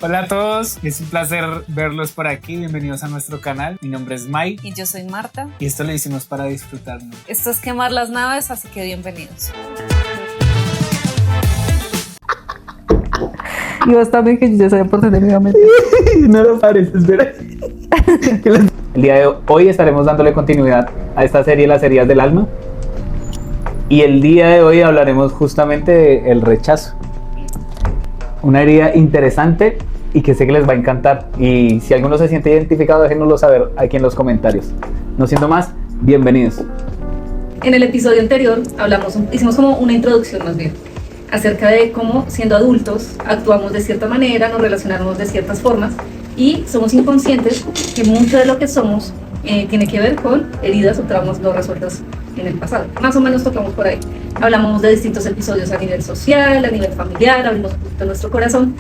Hola a todos, es un placer verlos por aquí, bienvenidos a nuestro canal. Mi nombre es Mike. Y yo soy Marta. Y esto lo hicimos para disfrutarnos. Esto es quemar las naves, así que bienvenidos. Y vos también, que yo ya sabía por dónde me iba a meter. No lo pares, espera. El día de hoy estaremos dándole continuidad a esta serie, Las heridas del alma. Y el día de hoy hablaremos justamente del rechazo. Una herida interesante y que sé que les va a encantar. Y si alguno se siente identificado, déjenoslo saber aquí en los comentarios. No siendo más, bienvenidos. En el episodio anterior hicimos como una introducción más bien acerca de cómo siendo adultos actuamos de cierta manera, nos relacionamos de ciertas formas y somos inconscientes que mucho de lo que somos tiene que ver con heridas o traumas no resueltas en el pasado. Más o menos tocamos por ahí. Hablamos de distintos episodios a nivel social, a nivel familiar, abrimos un poquito nuestro corazón,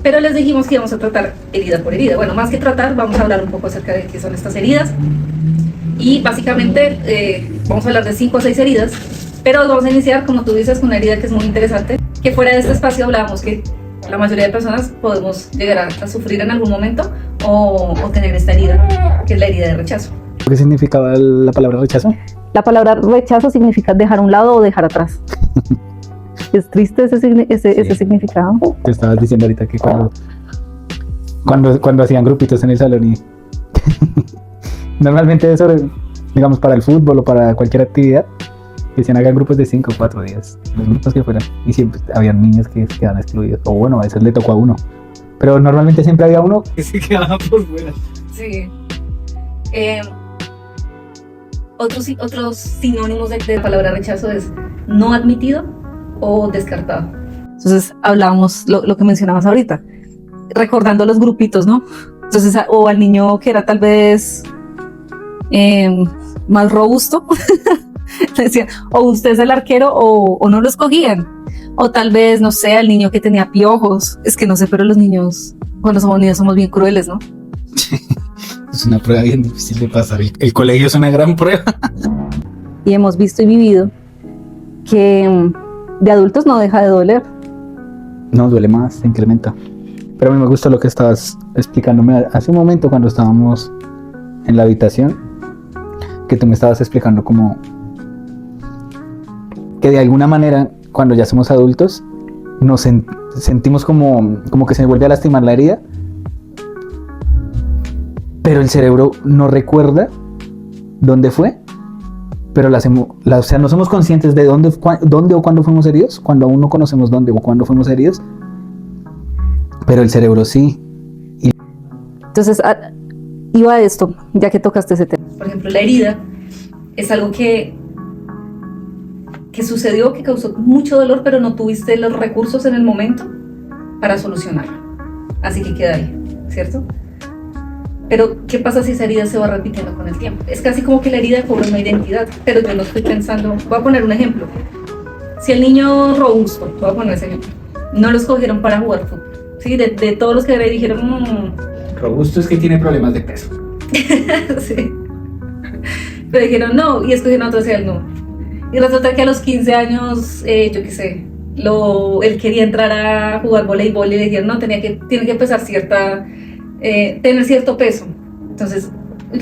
pero les dijimos que íbamos a tratar herida por herida. Bueno, más que tratar, vamos a hablar un poco acerca de qué son estas heridas y básicamente vamos a hablar de 5 o 6 heridas, pero vamos a iniciar, como tú dices, con una herida que es muy interesante, que fuera de este espacio hablábamos que la mayoría de personas podemos llegar a sufrir en algún momento o tener esta herida, que es la herida de rechazo. ¿Qué significaba la palabra rechazo? La palabra rechazo significa dejar a un lado o dejar atrás. Es triste ese significado. Te estabas diciendo ahorita que cuando hacían grupitos en el salón y normalmente eso, digamos, para el fútbol o para cualquier actividad, que se hagan grupos de 5 o 4 días, los grupos que fueran, y siempre habían niños que se quedaban excluidos, o bueno, a veces le tocó a uno, pero normalmente siempre había uno que se quedaba por fuera. Sí. Otros sinónimos de la palabra rechazo es no admitido o descartado. Entonces hablábamos lo que mencionabas ahorita, recordando los grupitos, ¿no? Entonces, o al niño que era tal vez más robusto, le decían, o usted es el arquero o no lo escogían. O tal vez, no sé, al niño que tenía piojos. Es que no sé, pero los niños, cuando somos niños, somos bien crueles, ¿no? Es una prueba bien difícil de pasar. El colegio es una gran prueba. Y hemos visto y vivido que de adultos no deja de doler. No, duele más, se incrementa. Pero a mí me gusta lo que estabas explicándome hace un momento cuando estábamos en la habitación, que tú me estabas explicando como que de alguna manera cuando ya somos adultos nos sentimos como que se vuelve a lastimar la herida, pero el cerebro no recuerda dónde fue, pero o sea, no somos conscientes de dónde o cuándo fuimos heridos, cuando aún no conocemos dónde o cuándo fuimos heridos, pero el cerebro sí. Entonces, iba a esto, ya que tocaste ese tema. Por ejemplo, la herida es algo que sucedió, que causó mucho dolor, pero no tuviste los recursos en el momento para solucionarlo. Así que queda ahí, ¿cierto? Pero, ¿qué pasa si esa herida se va repitiendo con el tiempo? Es casi como que la herida cobra una identidad, pero yo no estoy pensando... Voy a poner un ejemplo. Si el niño robusto, voy a poner ese ejemplo, no lo escogieron para jugar fútbol, ¿sí? De todos los que dijeron... Robusto es que tiene problemas de peso. Sí. Pero dijeron no, y escogieron otro hacia el no. Y resulta que a los 15 años, yo qué sé, él quería entrar a jugar voleibol y le dijeron no, tiene que pesar tener cierto peso. Entonces,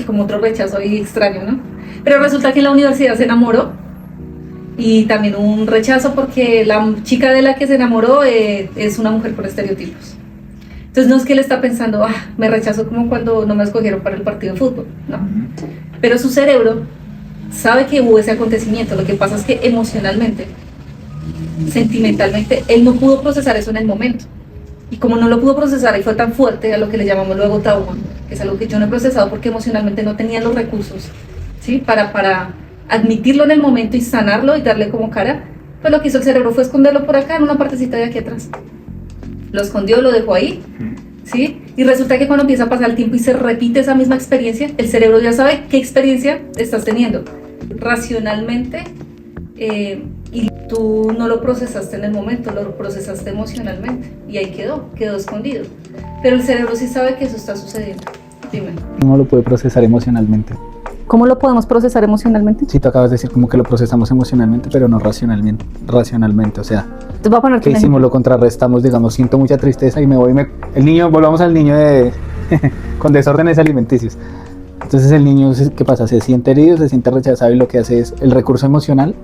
como otro rechazo ahí extraño, ¿no? Pero resulta que en la universidad se enamoró y también un rechazo porque la chica de la que se enamoró es una mujer con estereotipos. Entonces no es que él está pensando, me rechazo como cuando no me escogieron para el partido de fútbol, no. Pero su cerebro sabe que hubo ese acontecimiento. Lo que pasa es que emocionalmente, sentimentalmente, él no pudo procesar eso en el momento. Y como no lo pudo procesar y fue tan fuerte, a lo que le llamamos luego trauma, que es algo que yo no he procesado porque emocionalmente no tenía los recursos, ¿sí? Para admitirlo en el momento y sanarlo y darle como cara, pues lo que hizo el cerebro fue esconderlo por acá en una partecita de aquí atrás. Lo escondió, lo dejó ahí, ¿sí? Y resulta que cuando empieza a pasar el tiempo y se repite esa misma experiencia, el cerebro ya sabe qué experiencia estás teniendo. Racionalmente, y tú no lo procesaste en el momento, lo procesaste emocionalmente y ahí quedó escondido. Pero el cerebro sí sabe que eso está sucediendo. Dime. ¿Cómo lo puede procesar emocionalmente? ¿Cómo lo podemos procesar emocionalmente? Sí, tú acabas de decir como que lo procesamos emocionalmente, pero no racionalmente. O sea, Entonces voy a poner ¿Qué hicimos? Lo contrarrestamos, digamos, siento mucha tristeza y me voy. El niño, volvamos al niño con desórdenes alimenticios. Entonces el niño, ¿qué pasa? Se siente herido, se siente rechazado y lo que hace es el recurso emocional,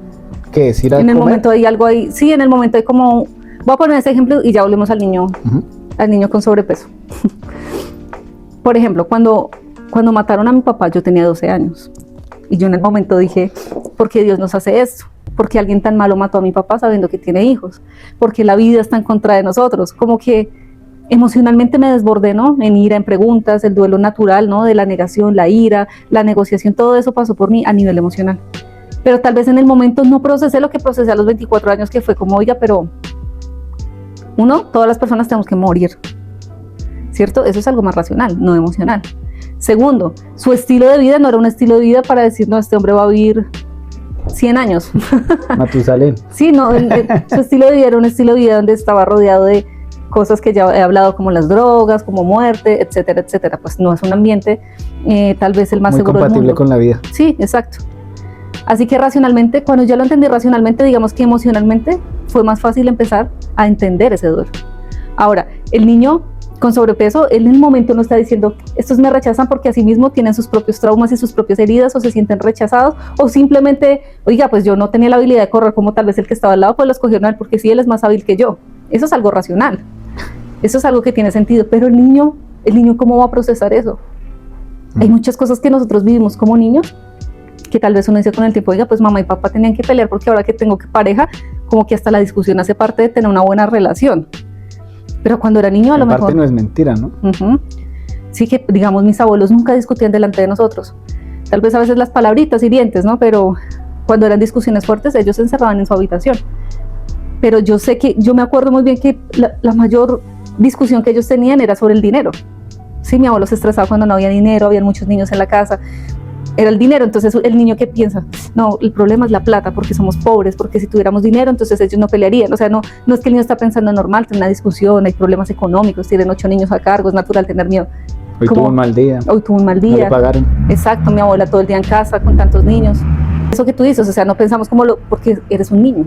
que es ir a En el comer. momento hay algo ahí, sí, en el momento hay como, voy a poner ese ejemplo y ya volvemos al niño, al niño con sobrepeso. Por ejemplo, cuando mataron a mi papá, yo tenía 12 años y yo en el momento dije, ¿por qué Dios nos hace esto? ¿Por qué alguien tan malo mató a mi papá sabiendo que tiene hijos? ¿Por qué la vida está en contra de nosotros? Como que emocionalmente me desbordé, ¿no? En ira, en preguntas, el duelo natural, ¿no? De la negación, la ira, la negociación, todo eso pasó por mí a nivel emocional. Pero tal vez en el momento no procesé lo que procesé a los 24 años, que fue como, oiga, pero todas las personas tenemos que morir, ¿cierto? Eso es algo más racional, no emocional. Segundo, su estilo de vida no era un estilo de vida para decir, no, este hombre va a vivir 100 años. Matusalén. Sí, no, su estilo de vida era un estilo de vida donde estaba rodeado de cosas que ya he hablado, como las drogas, como muerte, etcétera, etcétera. Pues no es un ambiente tal vez el más muy seguro del mundo. compatible con la vida. Sí, exacto. Así que racionalmente, cuando ya lo entendí racionalmente, digamos que emocionalmente fue más fácil empezar a entender ese duelo. Ahora, el niño con sobrepeso, él en el momento no está diciendo, estos me rechazan porque así mismo tienen sus propios traumas y sus propias heridas o se sienten rechazados, o simplemente, oiga, pues yo no tenía la habilidad de correr como tal vez el que estaba al lado, pues lo escogieron a él porque sí, él es más hábil que yo. Eso es algo racional, eso es algo que tiene sentido, pero el niño ¿cómo va a procesar eso? Hay muchas cosas que nosotros vivimos como niños, que tal vez uno dice con el tiempo, oiga, pues mamá y papá tenían que pelear porque ahora que tengo pareja, como que hasta la discusión hace parte de tener una buena relación. Pero cuando era niño a lo mejor... parte no es mentira, ¿no? Sí que, digamos, mis abuelos nunca discutían delante de nosotros. Tal vez a veces las palabritas hirientes, ¿no? Pero cuando eran discusiones fuertes, ellos se encerraban en su habitación. Pero yo me acuerdo muy bien que la mayor discusión que ellos tenían era sobre el dinero. Sí, mi abuelo se estresaba cuando no había dinero, había muchos niños en la casa. Era el dinero, entonces el niño que piensa, no, el problema es la plata porque somos pobres, porque si tuviéramos dinero entonces ellos no pelearían, o sea, no es que el niño está pensando normal, tiene una discusión, hay problemas económicos, tienen 8 niños a cargo, es natural tener miedo. Hoy tuvo un mal día. Hoy tuvo un mal día. No le pagaron. Exacto, mi abuela todo el día en casa con tantos niños. Eso que tú dices, o sea, no pensamos porque eres un niño.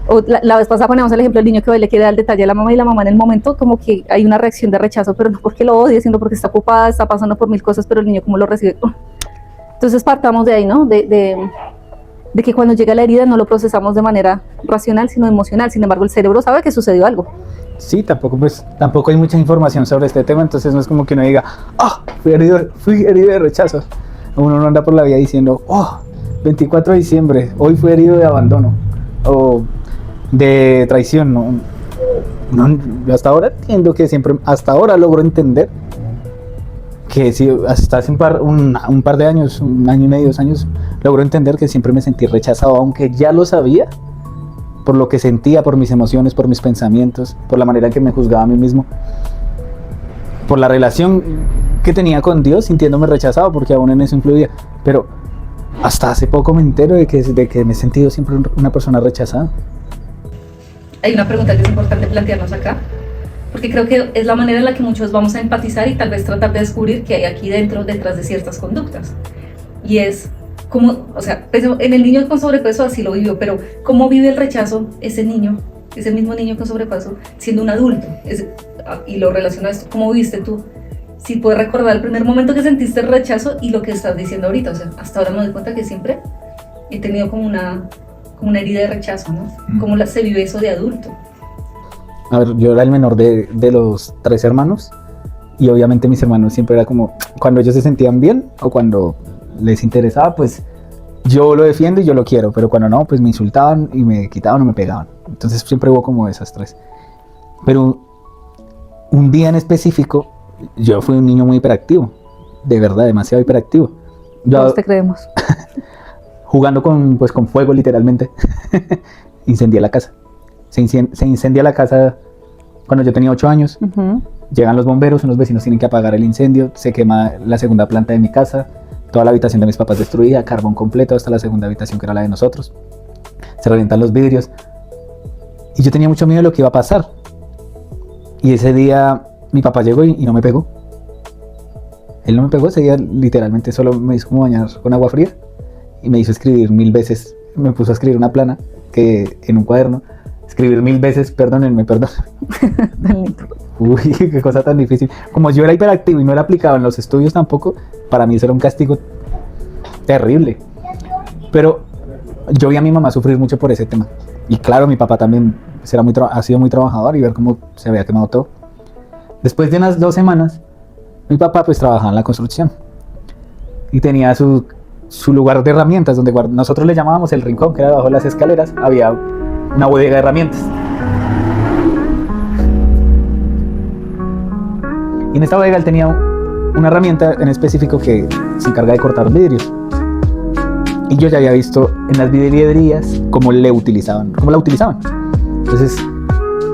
O la vez pasada ponemos el ejemplo del niño que hoy le quiere dar el detalle a la mamá y la mamá en el momento como que hay una reacción de rechazo, pero no porque lo odie, sino porque está ocupada, está pasando por mil cosas, pero el niño como lo recibe. Entonces partamos de ahí, ¿no? De que cuando llega la herida no lo procesamos de manera racional, sino emocional. Sin embargo, el cerebro sabe que sucedió algo. Sí, tampoco hay mucha información sobre este tema, entonces no es como que uno diga, fui herido de rechazo. Uno no anda por la vida diciendo, 24 de diciembre, hoy fui herido de abandono o de traición. No, yo hasta ahora entiendo que hasta ahora logro entender que si hasta hace un par de años, 1 año y medio, 2 años, logro entender que siempre me sentí rechazado, aunque ya lo sabía, por lo que sentía, por mis emociones, por mis pensamientos, por la manera en que me juzgaba a mí mismo, por la relación que tenía con Dios, sintiéndome rechazado, porque aún en eso influía. Pero hasta hace poco me entero de que me he sentido siempre una persona rechazada. Hay una pregunta que es importante plantearnos acá, porque creo que es la manera en la que muchos vamos a empatizar y tal vez tratar de descubrir qué hay aquí detrás de ciertas conductas. Y es cómo, o sea, en el niño con sobrepeso así lo vivió, pero cómo vive el rechazo ese mismo niño con sobrepeso, siendo un adulto. Y lo relaciono a esto, ¿cómo viviste tú? Si puedes recordar el primer momento que sentiste el rechazo y lo que estás diciendo ahorita. O sea, hasta ahora me doy cuenta que siempre he tenido como una herida de rechazo, ¿no? ¿Cómo se vive eso de adulto? A ver, yo era el menor de los 3 hermanos y obviamente mis hermanos siempre era como, cuando ellos se sentían bien o cuando les interesaba, pues yo lo defiendo y yo lo quiero, pero cuando no, pues me insultaban y me quitaban o me pegaban. Entonces siempre hubo como esas 3. Pero un día en específico, yo fui un niño muy hiperactivo, de verdad, demasiado hiperactivo. Todos te creemos. Jugando con fuego literalmente, incendié la casa. Se incendia la casa cuando yo tenía 8 años. Llegan los bomberos, unos vecinos tienen que apagar el incendio, se quema la segunda planta de mi casa, toda la habitación de mis papás destruida, carbón completo hasta la segunda habitación que era la de nosotros. Se revientan los vidrios y yo tenía mucho miedo de lo que iba a pasar. Y ese día mi papá llegó y no me pegó. Él no me pegó, ese día literalmente solo me hizo como bañar con agua fría y me hizo escribir 1000 veces. Me puso a escribir una plana que en un cuaderno escribir 1000 veces, perdónenme, perdón. Uy, qué cosa tan difícil. Como yo era hiperactivo y no era aplicado en los estudios tampoco, para mí eso era un castigo terrible. Pero yo vi a mi mamá sufrir mucho por ese tema. Y claro, mi papá también ha sido muy trabajador y ver cómo se había quemado todo. Después de unas 2 semanas, mi papá pues trabajaba en la construcción. Y tenía su lugar de herramientas, donde nosotros le llamábamos el rincón, que era debajo de las escaleras, había una bodega de herramientas. Y en esta bodega él tenía una herramienta en específico que se encarga de cortar vidrios. Y yo ya había visto en las vidrierías cómo la utilizaban. Entonces,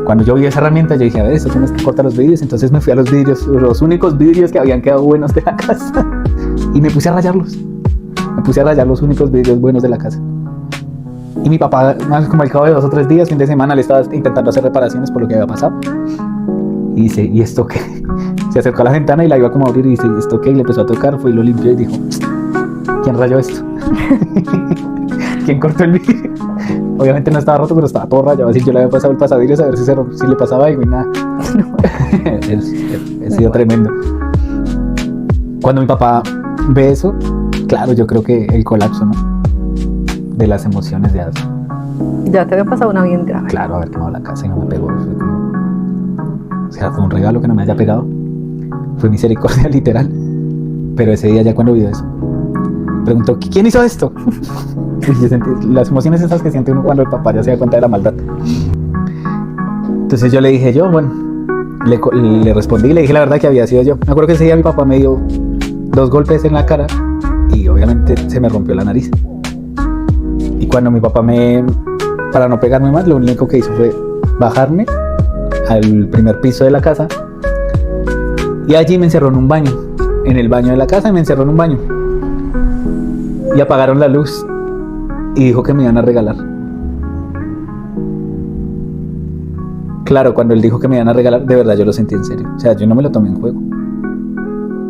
cuando yo vi esa herramienta, yo dije, a ver, esto tienes que cortar los vidrios. Entonces me fui a los únicos vidrios que habían quedado buenos de la casa. Y me puse a rayarlos. Los únicos vidrios buenos de la casa. Y mi papá, más como al cabo de 2 o 3 días, fin de semana, le estaba intentando hacer reparaciones por lo que había pasado. Y dice, ¿y esto qué? Se acercó a la ventana y la iba como a abrir y dice, ¿esto qué? Y le empezó a tocar, fue y lo limpió y dijo, ¿quién rayó esto? ¿Quién cortó el vidrio? Obviamente no estaba roto, pero estaba todo rayado. Así yo le había pasado el pasadillo a ver si le pasaba algo y nada. Ha sido tremendo. Cuando mi papá ve eso, claro, yo creo que el colapso, ¿no? De las emociones de eso. Ya te había pasado una bien grave. Claro, haber quemado la casa y no me pegó. Fue un regalo que no me haya pegado. Fue misericordia literal. Pero ese día ya cuando vio eso, preguntó, ¿quién hizo esto? Y yo sentí las emociones esas que siente uno cuando el papá ya se da cuenta de la maldad. Entonces yo le dije, le respondí y le dije la verdad que había sido yo. Me acuerdo que ese día mi papá me dio 2 golpes en la cara y obviamente se me rompió la nariz. Y cuando mi papá para no pegarme más, lo único que hizo fue bajarme al primer piso de la casa y allí me encerró en un baño. En el baño de la casa me encerró en un baño. Y apagaron la luz y dijo que me iban a regalar. Claro, cuando él dijo que me iban a regalar, de verdad yo lo sentí en serio. O sea, yo no me lo tomé en juego.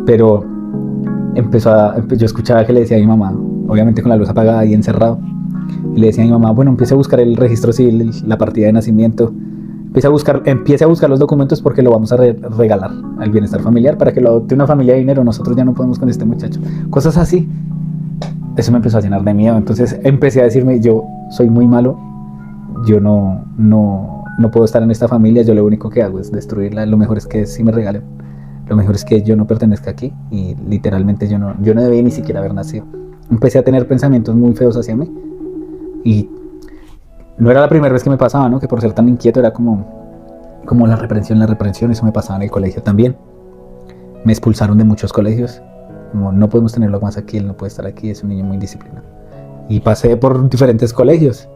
Pero yo escuchaba que le decía a mi mamá, obviamente con la luz apagada y encerrado, y le decía a mi mamá, bueno, empiece a buscar el registro civil, la partida de nacimiento, empiece a buscar los documentos porque lo vamos a regalar al bienestar familiar para que lo adopte una familia de dinero, nosotros ya no podemos con este muchacho. Cosas así. Eso me empezó a llenar de miedo. Entonces empecé a decirme, yo soy muy malo, yo no puedo estar en esta familia, yo lo único que hago es destruirla, lo mejor es que si me regalen, lo mejor es que yo no pertenezca aquí y literalmente yo no debía ni siquiera haber nacido. Empecé a tener pensamientos muy feos hacia mí y no era la primera vez que me pasaba, ¿no? Que por ser tan inquieto era como la reprensión, eso me pasaba en el colegio también. Me expulsaron de muchos colegios. Como no podemos tenerlo más aquí, él no puede estar aquí, es un niño muy disciplinado. Y pasé por diferentes colegios.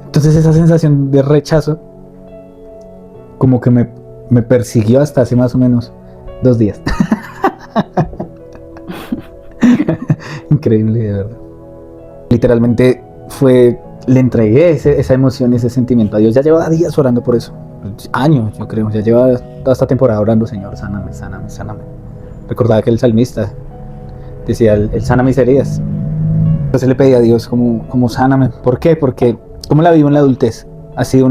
Entonces esa sensación de rechazo como que me persiguió hasta hace más o menos 2 días. Increíble, de verdad. Literalmente le entregué esa emoción, ese sentimiento a Dios. Ya llevaba días orando por eso. Años, yo creo. Ya llevaba toda esta temporada orando, Señor, sáname, sáname, sáname. Recordaba que el salmista decía, él sana mis heridas. Entonces le pedí a Dios como sáname. ¿Por qué? Porque como la vivo en la adultez, ha sido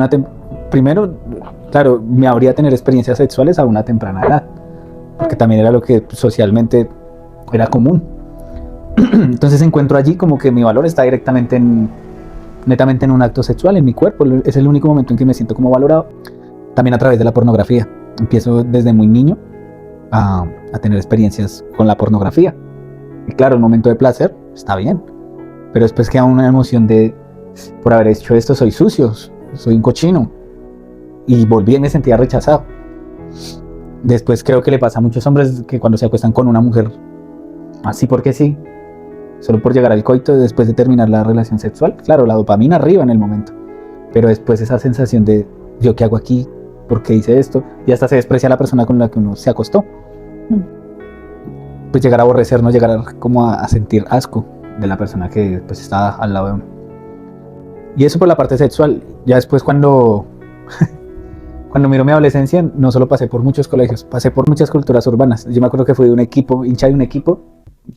primero, claro, me habría tener experiencias sexuales a una temprana edad, porque también era lo que socialmente era común. Entonces encuentro allí como que mi valor está netamente en un acto sexual, en mi cuerpo. Es el único momento en que me siento como valorado. También a través de la pornografía. Empiezo desde muy niño a tener experiencias con la pornografía. Y claro, el momento de placer está bien, pero después queda una emoción de, por haber hecho esto soy sucio, soy un cochino. Y volví y me sentía rechazado. Después creo que le pasa a muchos hombres que cuando se acuestan con una mujer así porque sí, solo por llegar al coito después de terminar la relación sexual, claro, la dopamina arriba en el momento, pero después esa sensación de ¿yo qué hago aquí? ¿Por qué hice esto? Y hasta se desprecia a la persona con la que uno se acostó. Pues llegar a aborrecernos, llegar como a sentir asco de la persona que pues está al lado de uno. Y eso por la parte sexual. Ya después cuando miró mi adolescencia, no solo pasé por muchos colegios, pasé por muchas culturas urbanas. Yo me acuerdo que fui de un equipo, hincha de un equipo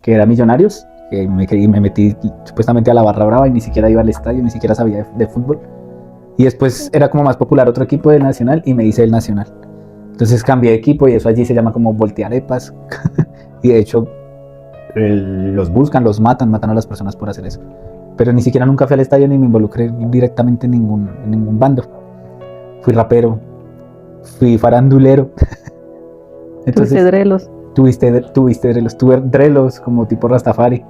que era Millonarios, que me metí supuestamente a la barra brava y ni siquiera iba al estadio, ni siquiera sabía de fútbol. Y después era como más popular otro equipo del Nacional y me hice el Nacional. Entonces cambié de equipo y eso allí se llama como voltearepas. Y de hecho los buscan, los matan a las personas por hacer eso. Pero ni siquiera nunca fui al estadio ni me involucré directamente en ningún bando. Fui rapero, fui farandulero. Entonces, Tuviste drelos. Tuviste drelos, tuve drelos como tipo Rastafari.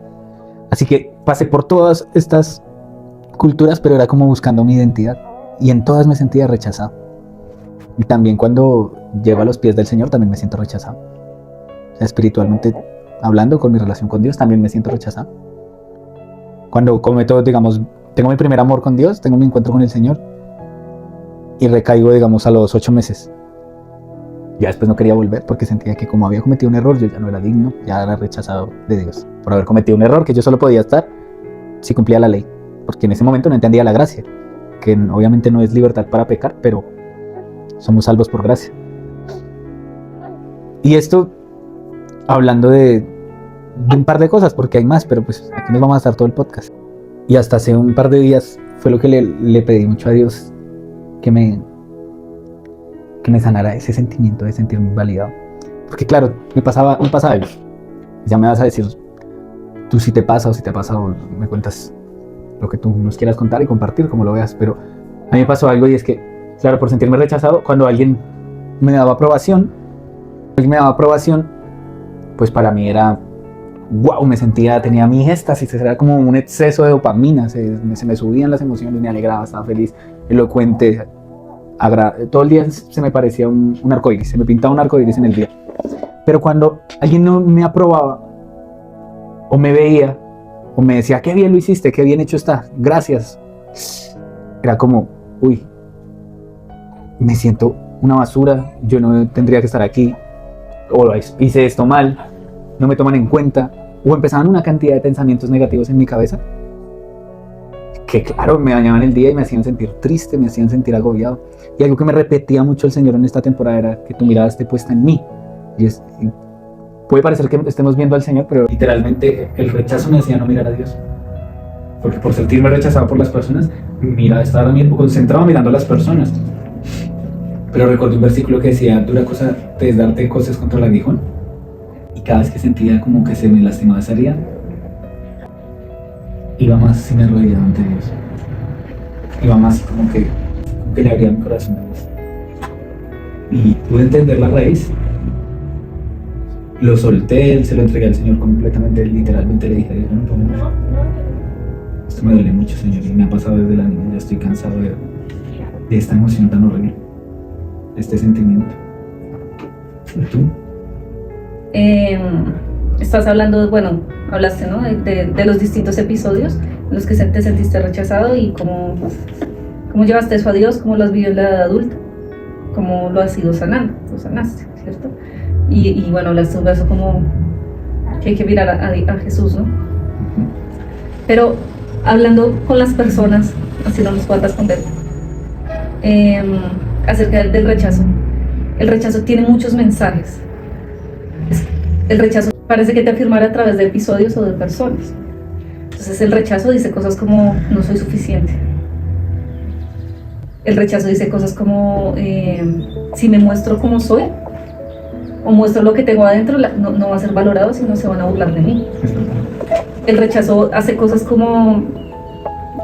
Así que pasé por todas estas culturas, pero era como buscando mi identidad. Y en todas me sentía rechazado. Y también cuando llego a los pies del Señor también me siento rechazado. O sea, espiritualmente hablando, con mi relación con Dios, también me siento rechazado. Cuando cometo, digamos, tengo mi primer amor con Dios, tengo mi encuentro con el Señor y recaigo, digamos, a los 8 meses. Ya después no quería volver porque sentía que como había cometido un error, yo ya no era digno, ya era rechazado de Dios por haber cometido un error, que yo solo podía estar si cumplía la ley, porque en ese momento no entendía la gracia, que obviamente no es libertad para pecar, pero somos salvos por gracia. Y esto, hablando de un par de cosas, porque hay más, pero pues aquí nos vamos a estar todo el podcast. Y hasta hace un par de días fue lo que le pedí mucho a Dios, que me sanara ese sentimiento de sentirme invalidado. Porque claro, me pasaba algo. Ya me vas a decir, tú si te pasa o si te ha pasado, me cuentas lo que tú nos quieras contar y compartir, como lo veas. Pero a mí me pasó algo y es que, claro, por sentirme rechazado, cuando alguien me daba aprobación, pues para mí era, wow, tenía mi éxtasis, era como un exceso de dopamina, se me subían las emociones, me alegraba, estaba feliz, elocuente, todo el día se me parecía un arcoíris, se me pintaba un arcoíris en el día. Pero cuando alguien no me aprobaba, o me veía, o me decía, qué bien lo hiciste, qué bien hecho está, gracias, era como, uy, me siento una basura, yo no tendría que estar aquí, o hice esto mal, no me toman en cuenta, o empezaban una cantidad de pensamientos negativos en mi cabeza, que claro, me dañaban el día y me hacían sentir triste, me hacían sentir agobiado. Y algo que me repetía mucho el Señor en esta temporada era que tu mirada esté puesta en mí. Y puede parecer que estemos viendo al Señor, pero literalmente el rechazo me hacía no mirar a Dios. Porque por sentirme rechazado por las personas, mi mirada estaba concentrada mirando a las personas. Pero recordé un versículo que decía, dura cosa te es darte cosas contra el aguijón. Y cada vez que sentía como que se me lastimaba esa herida, iba más si me arrodillaba ante Dios. Iba más como que le abría mi corazón a Dios. Y pude entender la raíz. Lo solté, se lo entregué al Señor completamente, literalmente le dije a Dios, no puedo más. Esto me duele mucho, Señor, y me ha pasado desde la niña, ya estoy cansado de esta emoción tan horrible, de este sentimiento. ¿Y tú? Estás hablando, bueno, hablaste, ¿no? De los distintos episodios en los que te sentiste rechazado y cómo llevaste eso a Dios, cómo lo has vivido en la edad adulta, cómo lo has ido sanando, lo sanaste, ¿cierto? Y bueno, hablaste un verso como que hay que mirar a Jesús, ¿no? Pero hablando con las personas, así no nos puedas responder, acerca del rechazo. El rechazo tiene muchos mensajes. El rechazo parece que te afirmara a través de episodios o de personas. Entonces el rechazo dice cosas como no soy suficiente. El rechazo dice cosas como si me muestro como soy o muestro lo que tengo adentro, no va a ser valorado, sino se van a burlar de mí. El rechazo hace cosas como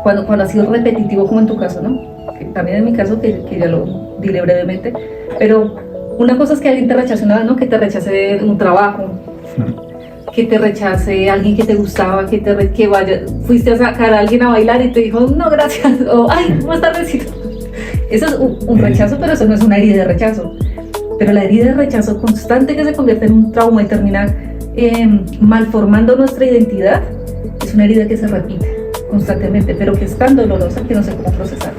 cuando ha sido repetitivo, como en tu caso, ¿no? Que también en mi caso, que ya lo diré brevemente, pero una cosa es que alguien te rechace una vez, ¿no? Que te rechace un trabajo, que te rechace alguien que te gustaba, fuiste a sacar a alguien a bailar y te dijo, no, gracias, o ay, más tardecito. Eso es un rechazo, pero eso no es una herida de rechazo. Pero la herida de rechazo constante que se convierte en un trauma y termina malformando nuestra identidad, es una herida que se repite constantemente, pero que es tan dolorosa que no sé cómo procesar.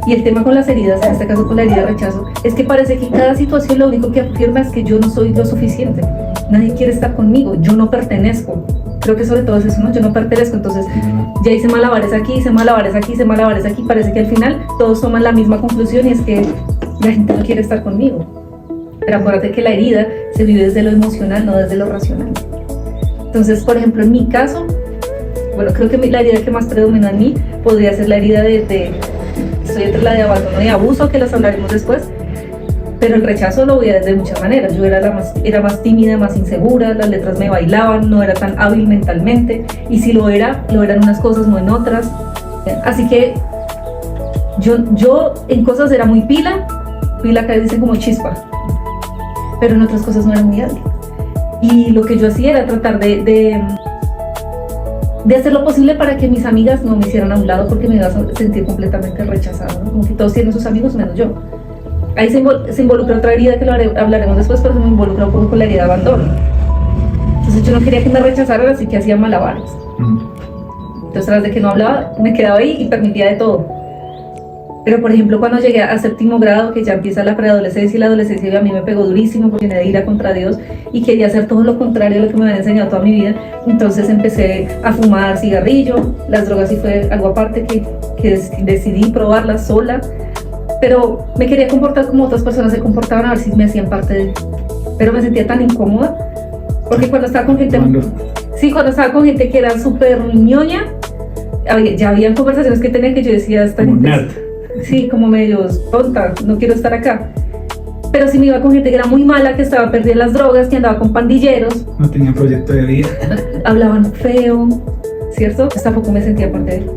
Y el tema con las heridas, en este caso con la herida de rechazo, es que parece que cada situación lo único que afirma es que yo no soy lo suficiente. Nadie quiere estar conmigo, yo no pertenezco. Creo que sobre todo es eso, ¿no? Yo no pertenezco, entonces ya hice malabares aquí, hice malabares aquí, hice malabares aquí. Parece que al final todos toman la misma conclusión y es que la gente no quiere estar conmigo. Pero acuérdate que la herida se vive desde lo emocional, no desde lo racional. Entonces, por ejemplo, en mi caso, bueno, creo que la herida que más predomina en mí podría ser la herida de estoy entre la de abandono y abuso, que las hablaremos después, pero el rechazo lo veía de muchas maneras. Yo era más tímida, más insegura, las letras me bailaban, no era tan hábil mentalmente, y si lo era en unas cosas, no en otras. Así que yo en cosas era muy pila que dicen como chispa, pero en otras cosas no era muy hábil. Y lo que yo hacía era tratar de hacer lo posible para que mis amigas no me hicieran a un lado, porque me iba a sentir completamente rechazada, ¿no? Como que todos tienen sus amigos menos yo. Ahí se involucra otra herida que lo hablaremos después, pero se me involucra un poco con la herida de abandono. Entonces yo no quería que me rechazaran, así que hacía malabares. Entonces tras de que no hablaba, me quedaba ahí y permitía de todo. Pero por ejemplo, cuando llegué a séptimo grado, que ya empieza la preadolescencia, y la adolescencia a mí me pegó durísimo porque tenía de ira contra Dios y quería hacer todo lo contrario a lo que me habían enseñado toda mi vida. Entonces empecé a fumar cigarrillo, las drogas sí fue algo aparte que decidí probarlas sola, pero me quería comportar como otras personas se comportaban, a ver si me hacían parte de... Pero me sentía tan incómoda, porque cuando estaba con gente... Sí, cuando estaba con gente que era súper ñoña, ya habían conversaciones que tenía que yo decía... Esta como gente, nerd. Sí, como medio tonta, no quiero estar acá. Pero si me iba con gente que era muy mala, que estaba perdida en las drogas, que andaba con pandilleros. No tenía proyecto de vida. Hablaban feo, ¿cierto? Pues tampoco me sentía parte de él.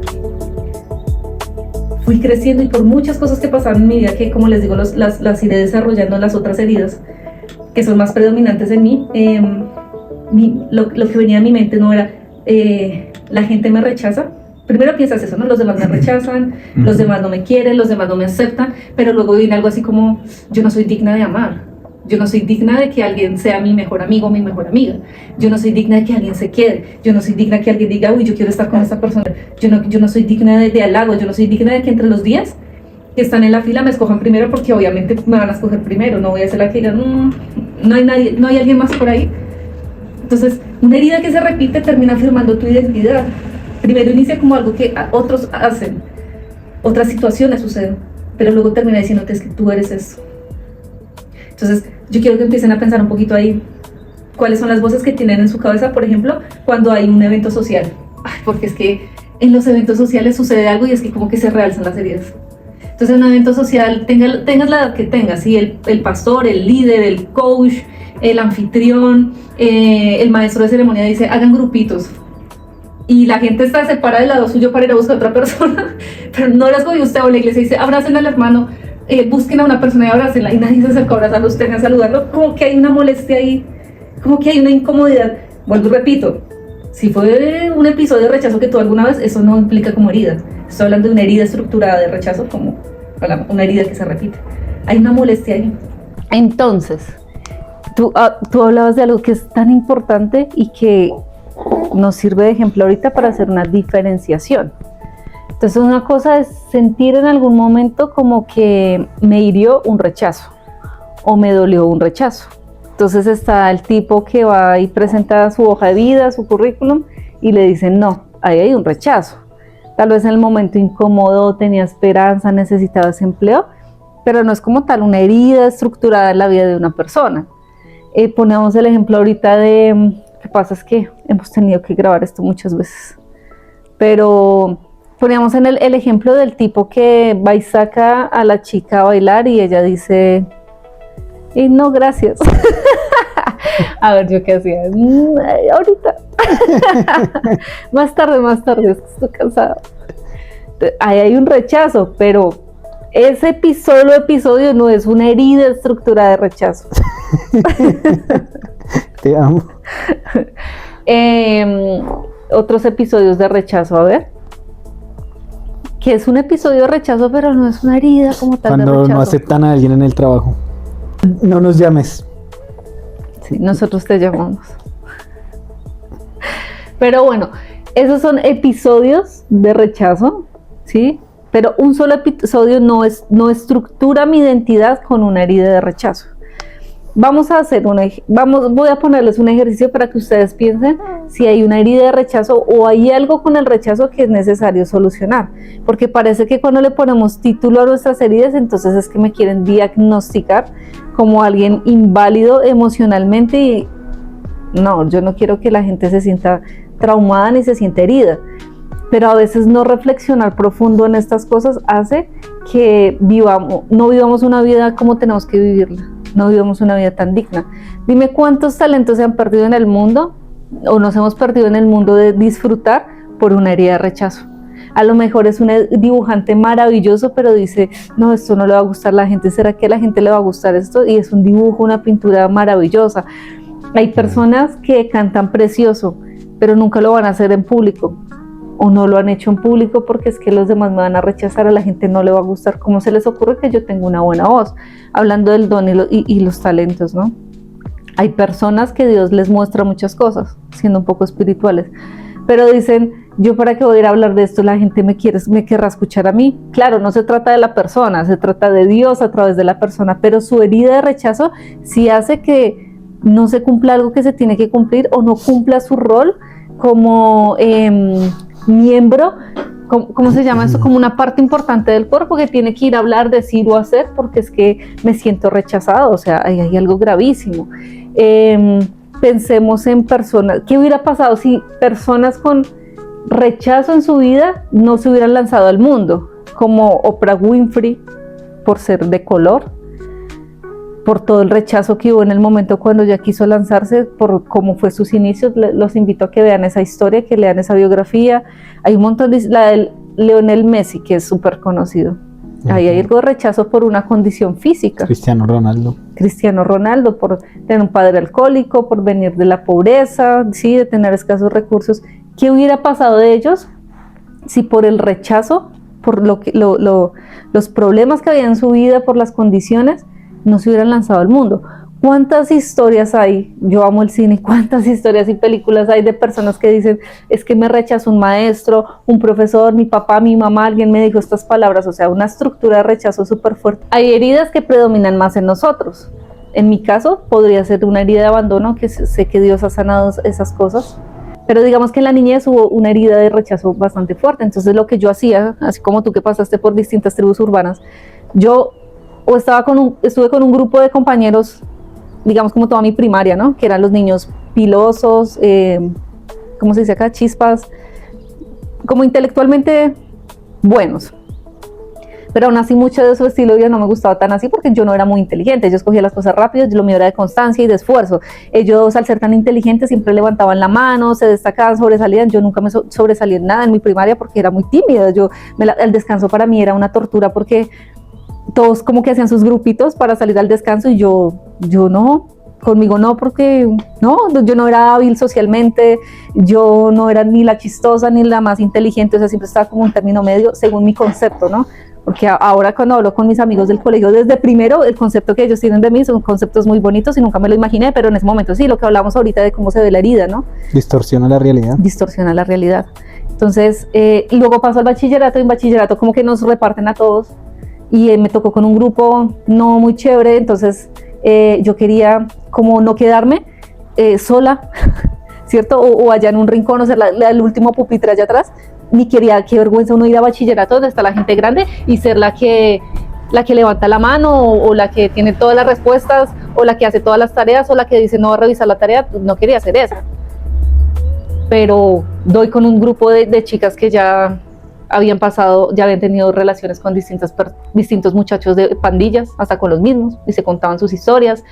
Fui creciendo y por muchas cosas que pasaban en mi vida, que como les digo, las iré desarrollando en las otras heridas, que son más predominantes en mí, lo que venía a mi mente no era, la gente me rechaza. Primero piensas eso, ¿no? Los demás me rechazan, los demás no me quieren, los demás no me aceptan, pero luego viene algo así como, yo no soy digna de amar, yo no soy digna de que alguien sea mi mejor amigo o mi mejor amiga, yo no soy digna de que alguien se quede, yo no soy digna de que alguien diga, uy, yo quiero estar con esta persona, yo no soy digna de halago, yo no soy digna de que entre los días que están en la fila me escojan primero, porque obviamente me van a escoger primero, no voy a ser la que diga, no hay nadie, no hay alguien más por ahí. Entonces, una herida que se repite termina afirmando tu identidad. Primero inicia como algo que otros hacen, otras situaciones suceden, pero luego termina diciéndote es que tú eres eso. Entonces, yo quiero que empiecen a pensar un poquito ahí, cuáles son las voces que tienen en su cabeza, por ejemplo, cuando hay un evento social. Porque es que en los eventos sociales sucede algo y es que como que se realzan las heridas. Entonces, en un evento social, tengas la edad que tengas, ¿sí? El pastor, el líder, el coach, el anfitrión, el maestro de ceremonia dice, hagan grupitos. Y la gente está separada del lado suyo para ir a buscar a otra persona, pero no las cogió usted, o la iglesia dice, abracen al hermano, busquen a una persona y abrácenla, y nadie se acerca a abrazarlo, usted a saludarlo, como que hay una molestia ahí, como que hay una incomodidad. Vuelvo y repito, si fue un episodio de rechazo que tuvo alguna vez, eso no implica como herida. Estoy hablando de una herida estructurada de rechazo, como una herida que se repite. Hay una molestia ahí. Entonces, tú hablabas de algo que es tan importante y que nos sirve de ejemplo ahorita para hacer una diferenciación. Entonces, una cosa es sentir en algún momento como que me hirió un rechazo o me dolió un rechazo. Entonces está el tipo que va y presenta su hoja de vida, su currículum, y le dicen, no, ahí hay un rechazo. Tal vez en el momento incómodo tenía esperanza, necesitaba ese empleo, pero no es como tal una herida estructurada en la vida de una persona. Ponemos el ejemplo ahorita de... Lo que pasa es que hemos tenido que grabar esto muchas veces, pero poníamos en el ejemplo del tipo que va y saca a la chica a bailar y ella dice, no, gracias. A ver, ¿yo qué hacía? Ahorita. Más tarde, es que estoy cansada. Ahí hay un rechazo, pero ese episodio no es una herida estructurada de rechazo. Te amo. Otros episodios de rechazo, a ver. Que es un episodio de rechazo, pero no es una herida como tal. Cuando de rechazo. no aceptan a alguien en el trabajo. No nos llames. Sí, nosotros te llamamos. Pero bueno, esos son episodios de rechazo, ¿sí? Pero un solo episodio no estructura mi identidad con una herida de rechazo. Vamos a hacer voy a ponerles un ejercicio para que ustedes piensen si hay una herida de rechazo o hay algo con el rechazo que es necesario solucionar, porque parece que cuando le ponemos título a nuestras heridas, entonces es que me quieren diagnosticar como alguien inválido emocionalmente y no, yo no quiero que la gente se sienta traumada ni se sienta herida, pero a veces no reflexionar profundo en estas cosas hace no vivamos una vida como tenemos que vivirla, no vivamos una vida tan digna. Dime cuántos talentos se han perdido en el mundo o nos hemos perdido en el mundo de disfrutar por una herida de rechazo. A lo mejor es un dibujante maravilloso, pero dice, no, esto no le va a gustar a la gente, ¿será que a la gente le va a gustar esto? Y es un dibujo, una pintura maravillosa. Hay personas que cantan precioso, pero nunca lo van a hacer en público, o no lo han hecho en público porque es que los demás me van a rechazar, a la gente no le va a gustar. ¿Cómo se les ocurre que yo tengo una buena voz? Hablando del don y los talentos, ¿no? Hay personas que Dios les muestra muchas cosas, siendo un poco espirituales, pero dicen, yo para qué voy a ir a hablar de esto, la gente me querrá escuchar a mí. Claro, no se trata de la persona, se trata de Dios a través de la persona, pero su herida de rechazo sí hace que no se cumpla algo que se tiene que cumplir o no cumpla su rol como miembro, ¿cómo se llama eso? Como una parte importante del cuerpo que tiene que ir a hablar, decir o hacer porque es que me siento rechazado, o sea, hay algo gravísimo. Pensemos en personas, ¿qué hubiera pasado si personas con rechazo en su vida no se hubieran lanzado al mundo? Como Oprah Winfrey, por ser de color, por todo el rechazo que hubo en el momento cuando ella quiso lanzarse, por cómo fue sus inicios. Los invito a que vean esa historia, que lean esa biografía. Hay un montón la de Lionel Messi, que es súper conocido. Ahí hay algo de rechazo por una condición física. Cristiano Ronaldo, por tener un padre alcohólico, por venir de la pobreza, sí, de tener escasos recursos. ¿Qué hubiera pasado de ellos si por el rechazo, por los problemas que había en su vida, por las condiciones, no se hubieran lanzado al mundo? ¿Cuántas historias hay? Yo amo el cine. ¿Cuántas historias y películas hay de personas que dicen, es que me rechazó un maestro, un profesor, mi papá, mi mamá, alguien me dijo estas palabras? O sea, una estructura de rechazo súper fuerte. Hay heridas que predominan más en nosotros. En mi caso, podría ser una herida de abandono, que sé que Dios ha sanado esas cosas. Pero digamos que en la niñez hubo una herida de rechazo bastante fuerte. Entonces lo que yo hacía, así como tú que pasaste por distintas tribus urbanas, yo estuve con un grupo de compañeros, digamos como toda mi primaria, ¿no? Que eran los niños pilosos, ¿cómo se dice acá? Chispas, como intelectualmente buenos. Pero aún así mucho de su estilo de vida no me gustaba tan así porque yo no era muy inteligente, yo escogía las cosas rápido, lo mío era de constancia y de esfuerzo. Ellos, al ser tan inteligentes, siempre levantaban la mano, se destacaban, sobresalían. Yo nunca me sobresalí en nada en mi primaria porque era muy tímida. El descanso para mí era una tortura porque todos como que hacían sus grupitos para salir al descanso y yo no, conmigo no, porque no, yo no era hábil socialmente, yo no era ni la chistosa ni la más inteligente, o sea, siempre estaba como un término medio según mi concepto, ¿no? Porque ahora cuando hablo con mis amigos del colegio, desde primero, el concepto que ellos tienen de mí son conceptos muy bonitos y nunca me lo imaginé, pero en ese momento sí, lo que hablamos ahorita de cómo se ve la herida, ¿no? Distorsiona la realidad. Distorsiona la realidad. Entonces, y luego paso al bachillerato, y en bachillerato como que nos reparten a todos, y me tocó con un grupo no muy chévere, entonces yo quería como no quedarme sola, ¿cierto? O allá en un rincón, o sea, el último pupitre allá atrás. Ni quería, qué vergüenza uno ir a bachillerato donde está la gente grande y ser la que levanta la mano o la que tiene todas las respuestas o la que hace todas las tareas o la que dice no va a revisar la tarea. No quería hacer eso. Pero doy con un grupo de chicas que ya habían tenido relaciones con distintos muchachos de pandillas, hasta con los mismos, y se contaban sus historias.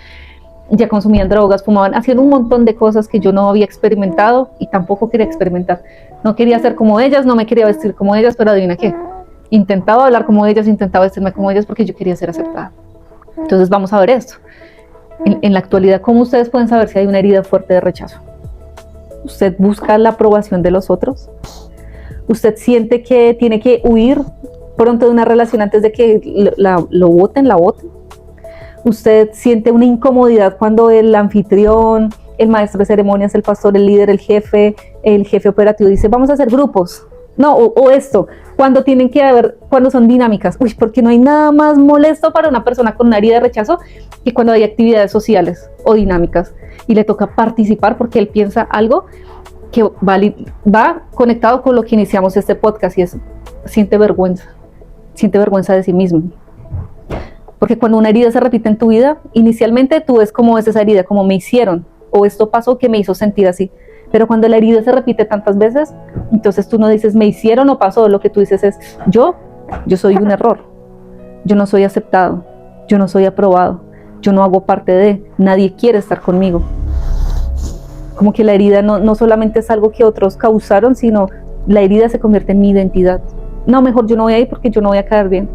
Ya consumían drogas, fumaban, hacían un montón de cosas que yo no había experimentado y tampoco quería experimentar. No quería ser como ellas, no me quería vestir como ellas, pero adivina qué, intentaba hablar como ellas, intentaba vestirme como ellas porque yo quería ser aceptada. Entonces vamos a ver esto. En la actualidad, ¿cómo ustedes pueden saber si hay una herida fuerte de rechazo? ¿Usted busca la aprobación de los otros? ¿Usted siente que tiene que huir pronto de una relación antes de que lo voten, la voten? ¿Usted siente una incomodidad cuando el anfitrión, el maestro de ceremonias, el pastor, el líder, el jefe operativo dice vamos a hacer grupos? No, o esto, cuando son dinámicas. Uy, porque no hay nada más molesto para una persona con una herida de rechazo que cuando hay actividades sociales o dinámicas y le toca participar porque él piensa algo que va conectado con lo que iniciamos este podcast y es siente vergüenza de sí mismo. Porque cuando una herida se repite en tu vida, inicialmente tú ves cómo es esa herida, como me hicieron, o esto pasó que me hizo sentir así. Pero cuando la herida se repite tantas veces, entonces tú no dices me hicieron o pasó, lo que tú dices es yo soy un error. yo no soy aceptado, yo no soy aprobado, yo no hago parte de, nadie quiere estar conmigo. Como que la herida no solamente es algo que otros causaron, sino la herida se convierte en mi identidad. No, mejor yo no voy a ir porque yo no voy a caer bien.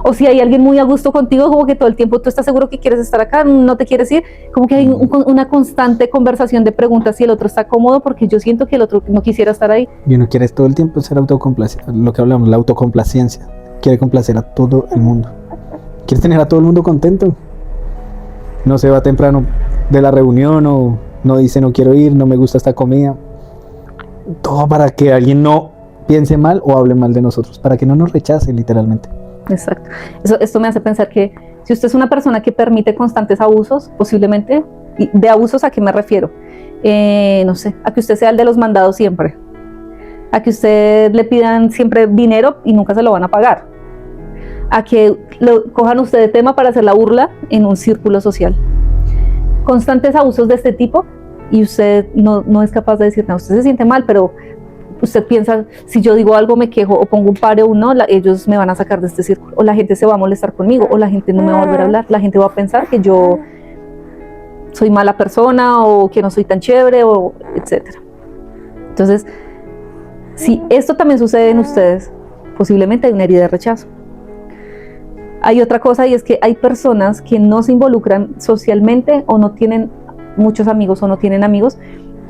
O si hay alguien muy a gusto contigo, como que todo el tiempo tú estás seguro que quieres estar acá, no te quieres ir, como que hay una constante conversación de preguntas si el otro está cómodo, porque yo siento que el otro no quisiera estar ahí. Y uno quiere todo el tiempo ser autocomplaciente, lo que hablamos, la autocomplacencia. Quiere complacer a todo el mundo. Quiere tener a todo el mundo contento. No se va temprano de la reunión o no dice no quiero ir, no me gusta esta comida. Todo para que alguien no piense mal o hable mal de nosotros, para que no nos rechace literalmente. Exacto. Esto me hace pensar que si usted es una persona que permite constantes abusos, posiblemente, ¿y de abusos a qué me refiero? No sé, a que usted sea el de los mandados siempre, a que usted le pidan siempre dinero y nunca se lo van a pagar, a que lo cojan usted de tema para hacer la burla en un círculo social. Constantes abusos de este tipo y usted no es capaz de decir, no, usted se siente mal, pero usted piensa, si yo digo algo, me quejo o pongo un pare o un no, ellos me van a sacar de este círculo, o la gente se va a molestar conmigo, o la gente no me va a volver a hablar, la gente va a pensar que yo soy mala persona o que no soy tan chévere, o etcétera. Entonces, si esto también sucede en ustedes, posiblemente hay una herida de rechazo. Hay otra cosa, y es que hay personas que no se involucran socialmente o no tienen muchos amigos o no tienen amigos,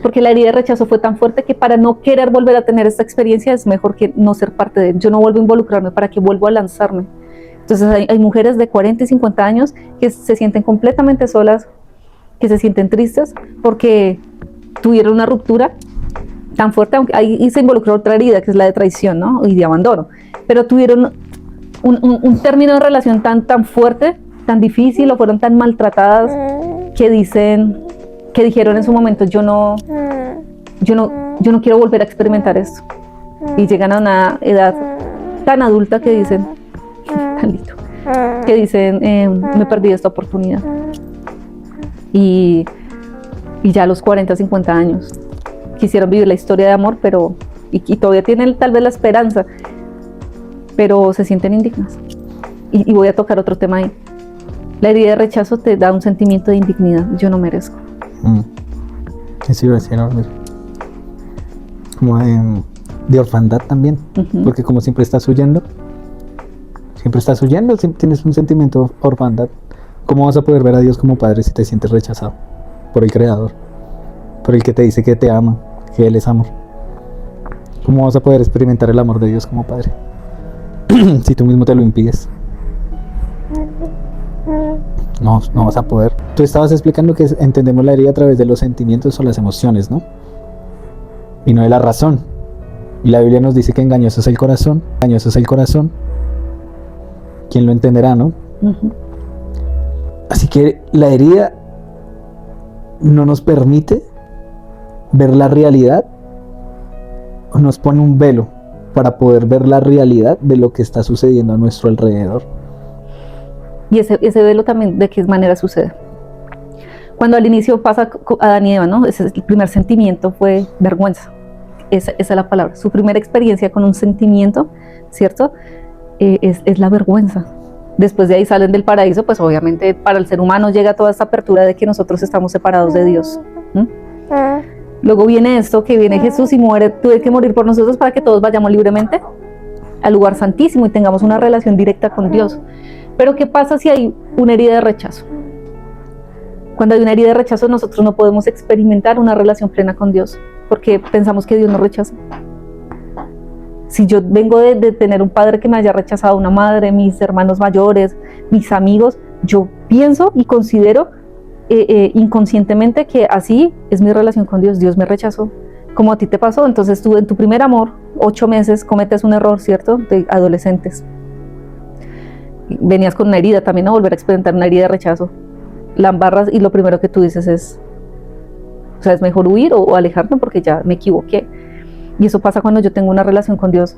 porque la herida de rechazo fue tan fuerte que para no querer volver a tener esta experiencia es mejor que no ser parte de él. Yo no vuelvo a involucrarme para que vuelva a lanzarme. Entonces hay mujeres de 40 y 50 años que se sienten completamente solas, que se sienten tristes porque tuvieron una ruptura tan fuerte, aunque ahí se involucró otra herida que es la de traición, ¿no? Y de abandono, pero tuvieron un término de relación tan fuerte, tan difícil, o fueron tan maltratadas que dijeron en su momento, yo no quiero volver a experimentar esto, y llegan a una edad tan adulta que dicen, tan lindo, que dicen, me perdí esta oportunidad, y ya a los 40, 50 años quisieron vivir la historia de amor, pero y todavía tienen tal vez la esperanza, pero se sienten indignas. Y voy a tocar otro tema ahí. La herida de rechazo te da un sentimiento de indignidad. Yo no merezco. Sí, iba a decir algo. Como de orfandad también. Porque como siempre estás huyendo, siempre tienes un sentimiento de orfandad. ¿Cómo vas a poder ver a Dios como Padre si te sientes rechazado por el Creador? Por el que te dice que te ama, que Él es amor. ¿Cómo vas a poder experimentar el amor de Dios como Padre si tú mismo te lo impides? No vas a poder. Tú estabas explicando que entendemos la herida a través de los sentimientos o las emociones, ¿no? Y no de la razón. Y la Biblia nos dice que engañoso es el corazón. Engañoso es el corazón. ¿Quién lo entenderá, no? Así que la herida no nos permite ver la realidad, o nos pone un velo para poder ver la realidad de lo que está sucediendo a nuestro alrededor. Y ese velo también, ¿de qué manera sucede? Cuando al inicio pasa a Adán y Eva, ¿no? El primer sentimiento fue vergüenza. Esa es la palabra. Su primera experiencia con un sentimiento, ¿cierto? Es la vergüenza. Después de ahí salen del paraíso, pues obviamente para el ser humano llega toda esta apertura de que nosotros estamos separados de Dios. Luego viene esto, que viene Jesús y tuve que morir por nosotros para que todos vayamos libremente al lugar santísimo y tengamos una relación directa con Dios. Pero ¿qué pasa si hay una herida de rechazo? Cuando hay una herida de rechazo, nosotros no podemos experimentar una relación plena con Dios, porque pensamos que Dios nos rechaza. Si yo vengo de tener un padre que me haya rechazado, una madre, mis hermanos mayores, mis amigos, yo pienso y considero inconscientemente que así es mi relación con Dios. Dios me rechazó, como a ti te pasó. Entonces tú en tu primer amor, 8 meses, cometes un error, ¿cierto? De adolescentes. Venías con una herida también, ¿no? Volver a experimentar una herida de rechazo. La embarras y lo primero que tú dices es, o sea, es mejor huir o alejarme porque ya me equivoqué. Y eso pasa cuando yo tengo una relación con Dios.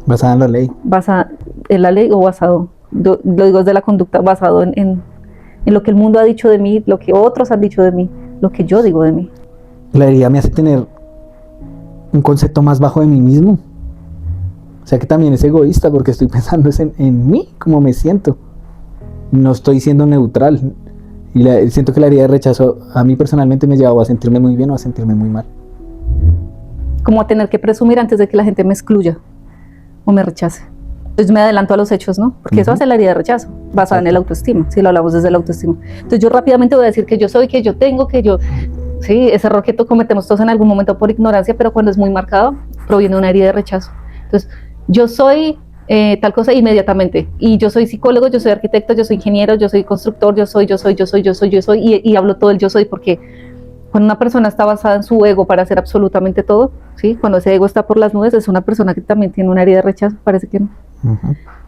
Basada en la ley. Basada en la ley o basado, lo digo desde la conducta, basado en lo que el mundo ha dicho de mí, lo que otros han dicho de mí, lo que yo digo de mí. La herida me hace tener un concepto más bajo de mí mismo. sea que también es egoísta porque estoy pensando es en mí, cómo me siento. No estoy siendo neutral. Y siento que la herida de rechazo a mí personalmente me llevaba a sentirme muy bien o a sentirme muy mal. Como a tener que presumir antes de que la gente me excluya o me rechace. Entonces me adelanto a los hechos, ¿no? Porque eso hace la herida de rechazo, basada en el autoestima, si lo hablamos desde la autoestima. Entonces yo rápidamente voy a decir que yo soy, que yo tengo, que yo... Sí, ese error que cometemos todos en algún momento por ignorancia, pero cuando es muy marcado, proviene de una herida de rechazo. Entonces, yo soy tal cosa inmediatamente, y yo soy psicólogo, yo soy arquitecto, yo soy ingeniero, yo soy constructor, yo soy, y hablo todo el yo soy, porque cuando una persona está basada en su ego para hacer absolutamente todo, ¿sí? Cuando ese ego está por las nubes, es una persona que también tiene una herida de rechazo, parece que no.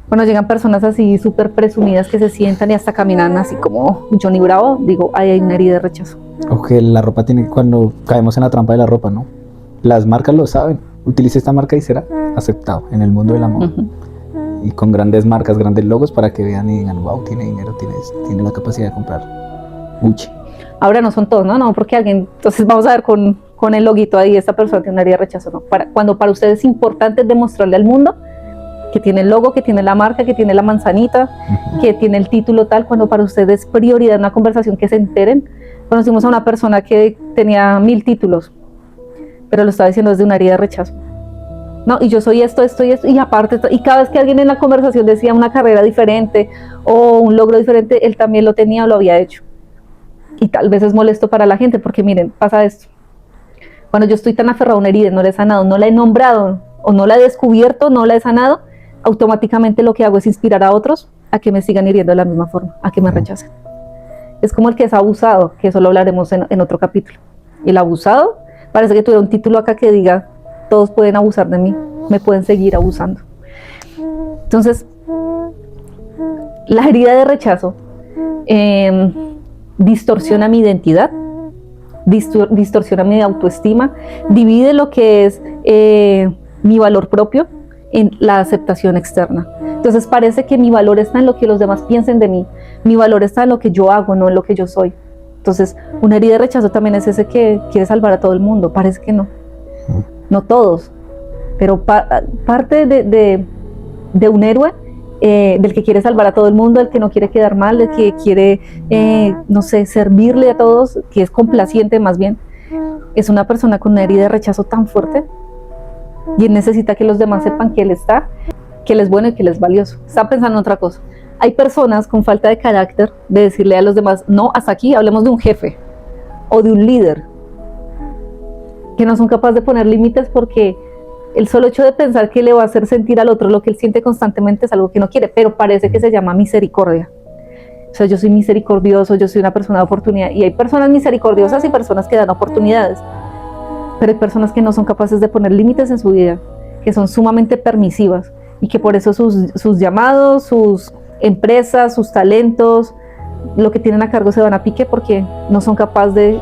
Cuando llegan personas así súper presumidas que se sientan y hasta caminan así como Johnny Bravo, digo, ahí hay una herida de rechazo. O que la ropa tiene, cuando caemos en la trampa de la ropa, ¿no? Las marcas lo saben, utilice esta marca y será aceptado en el mundo del amor. Y con grandes marcas, grandes logos para que vean y digan, wow, tiene dinero, tiene la capacidad de comprar Gucci. Ahora no son todos, ¿no? No, porque alguien, entonces vamos a ver con el loguito ahí, esta persona tiene una herida de rechazo, ¿no? Cuando para ustedes es importante demostrarle al mundo que tiene el logo, que tiene la marca, que tiene la manzanita, que tiene el título tal, cuando para ustedes es prioridad en una conversación que se enteren. Conocimos a una persona que tenía 1000 títulos, pero lo estaba diciendo desde una herida de rechazo. No, y yo soy esto, y aparte, y cada vez que alguien en la conversación decía una carrera diferente o un logro diferente, él también lo tenía o lo había hecho. Y tal vez es molesto para la gente, porque miren, pasa esto. Cuando yo estoy tan aferrado a una herida, no la he sanado, no la he nombrado, o no la he descubierto, no la he sanado, automáticamente lo que hago es inspirar a otros a que me sigan hiriendo de la misma forma, a que me rechacen. Es como el que es abusado, que eso lo hablaremos en otro capítulo. El abusado, parece que tuviera un título acá que diga, todos pueden abusar de mí, me pueden seguir abusando. Entonces, la herida de rechazo distorsiona mi identidad, distorsiona mi autoestima, divide lo que es mi valor propio en la aceptación externa. Entonces parece que mi valor está en lo que los demás piensen de mí, mi valor está en lo que yo hago, no en lo que yo soy. Entonces una herida de rechazo también es ese que quiere salvar a todo el mundo, parece que no, no todos, pero parte de un héroe, del que quiere salvar a todo el mundo, del que no quiere quedar mal, del que quiere, no sé, servirle a todos, que es complaciente más bien, es una persona con una herida de rechazo tan fuerte y él necesita que los demás sepan que él está, que él es bueno y que él es valioso. Está pensando en otra cosa. Hay personas con falta de carácter de decirle a los demás, no, hasta aquí, hablemos de un jefe o de un líder, que no son capaces de poner límites porque el solo hecho de pensar que le va a hacer sentir al otro lo que él siente constantemente es algo que no quiere, pero parece que se llama misericordia. O sea, yo soy misericordioso, yo soy una persona de oportunidad, y hay personas misericordiosas y personas que dan oportunidades, pero hay personas que no son capaces de poner límites en su vida, que son sumamente permisivas, y que por eso sus llamados, sus empresas, sus talentos, lo que tienen a cargo se van a pique porque no son capaces de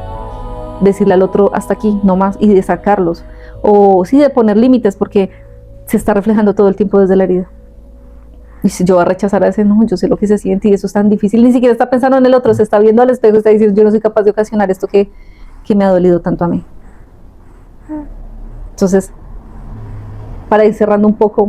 decirle al otro hasta aquí, no más, y de sacarlos, o sí de poner límites porque se está reflejando todo el tiempo desde la herida. Y si yo voy a rechazar a ese, no, yo sé lo que se siente y eso es tan difícil, ni siquiera está pensando en el otro, se está viendo al espejo y está diciendo, yo no soy capaz de ocasionar esto que me ha dolido tanto a mí. Entonces, para ir cerrando un poco,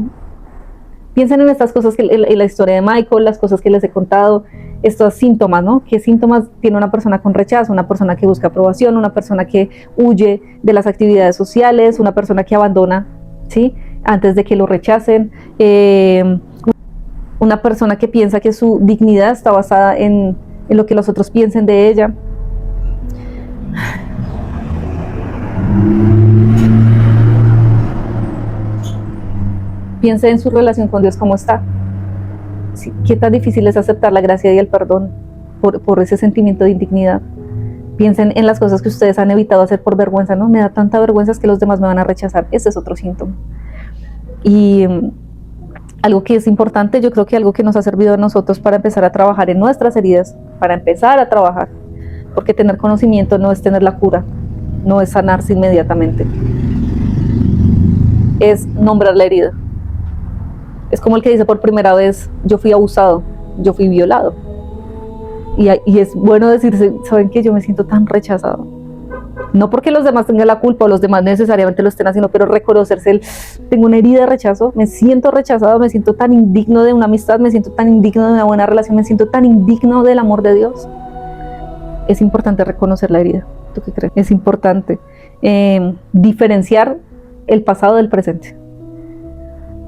piensen en estas cosas, en la historia de Michael, las cosas que les he contado, estos síntomas, ¿no? ¿Qué síntomas tiene una persona con rechazo? Una persona que busca aprobación, una persona que huye de las actividades sociales, una persona que abandona, ¿sí? Antes de que lo rechacen, una persona que piensa que su dignidad está basada en lo que los otros piensen de ella. Piense en su relación con Dios, cómo está. Sí, qué tan difícil es aceptar la gracia y el perdón por ese sentimiento de indignidad. Piensen en las cosas que ustedes han evitado hacer por vergüenza, ¿no? Me da tanta vergüenza que los demás me van a rechazar. Ese es otro síntoma. Y algo que es importante, yo creo que algo que nos ha servido a nosotros para empezar a trabajar en nuestras heridas, para empezar a trabajar, porque tener conocimiento no es tener la cura, no es sanarse inmediatamente, es nombrar la herida. Es como el que dice por primera vez, yo fui abusado, yo fui violado. Y es bueno decirse, ¿saben qué? Yo me siento tan rechazado. No porque los demás tengan la culpa o los demás necesariamente lo estén haciendo, pero reconocerse tengo una herida de rechazo, me siento rechazado, me siento tan indigno de una amistad, me siento tan indigno de una buena relación, me siento tan indigno del amor de Dios. Es importante reconocer la herida. ¿Tú qué crees? Es importante diferenciar el pasado del presente.